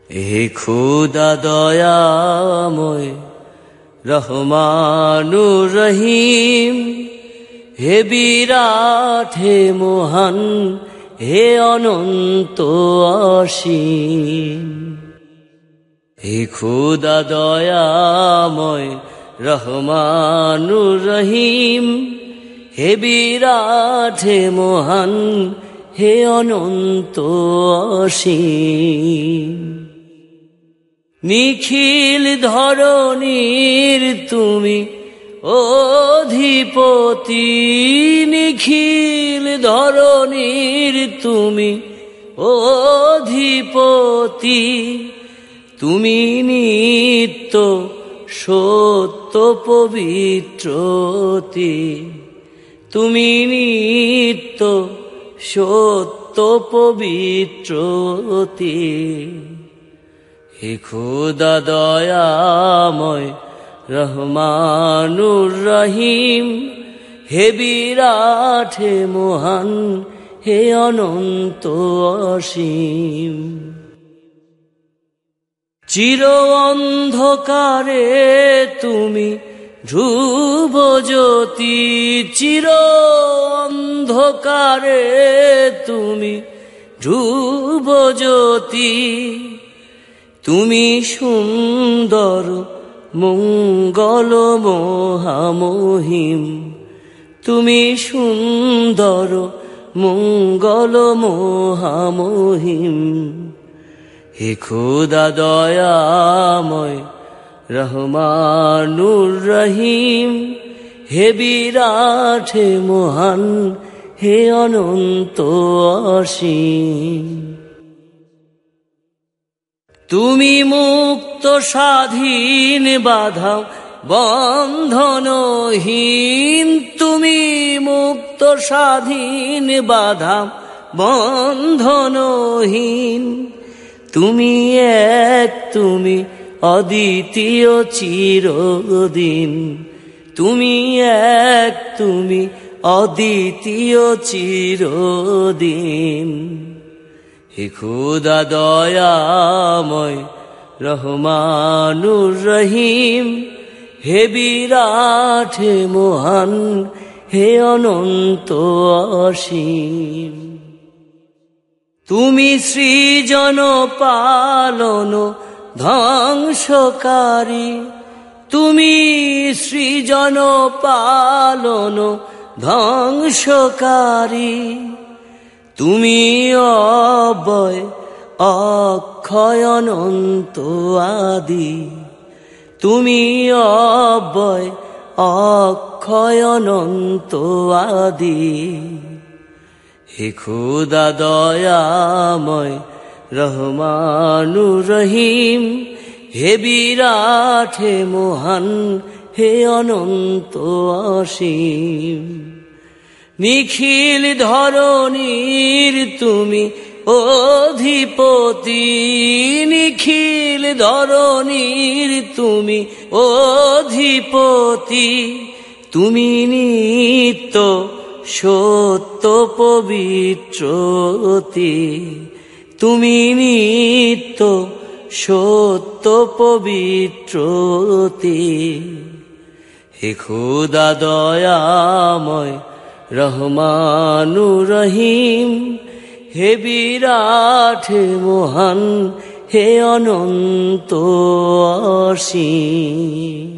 হে খোদা দয়াময় রহমানুর রহিম, হে বিরাট, হে মহান, হে অনন্ত অসীম। হে খোদা দয়াময় রহমানুর রহিম, হে বিরাট, হে মহান, হে অনন্ত অসীম। নিখিল ধরণীর তুমি অধিপতি, নিখিল ধরণীর তুমি অধিপতি। তুমি নিত্য সত্য পবিত্রতি, তুমি নিত্য সত্য পবিত্রতি। হে খোদা দয়াময় রহমানুর রহিম, হে বিরাট, হে মহান, হে অনন্ত অসীম। চির অন্ধকারে তুমি ধ্রুব জ্যোতি, চির অন্ধকারে তুমি ধ্রুব জ্যোতি। তুমি সুন্দর মঙ্গল মহামহিম, তুমি সুন্দর মঙ্গল মহামহিম। হে খোদা দয়াময় রহমানুর রহিম, হে বিরাট, হে মহান, হে অনন্ত অসীম। তুমি মুক্ত স্বাধীন বাধা বন্ধনহীন, তুমি মুক্ত স্বাধীন বাধা বন্ধনহীন। তুমি এক, তুমি অদ্বিতীয় চিরদিন, তুমি এক, তুমি অদ্বিতীয় চিরদিন। হে খোদা দয়াময় রহমানুর রহিম, হে বিরাট, হে মহান, হে অনন্ত অসীম। তুমি সৃজন পালন ধ্বংসকারী, তুমি সৃজন পালন ধ্বংসকারী। তুমি অব্যয় অক্ষয় অনন্ত আদি, তুমি অব্যয় অক্ষয় অনন্ত আদি। হে খোদা দয়াময় রহমানুর রহিম, হে বিরাট, হে মহান, হে অনন্ত অসীম। নিখিল ধরণীর তুমি অধিপতি, নিখিল ধরণীর তুমি অধিপতি। তুমি নিত্য সত্য পবিত্রতি, তুমি নিত্য সত্য পবিত্রতি। হে খোদা দয়াময় রহমানুর রহিম, হে বিরাট, হে মহান, হে অনন্ত অসীম।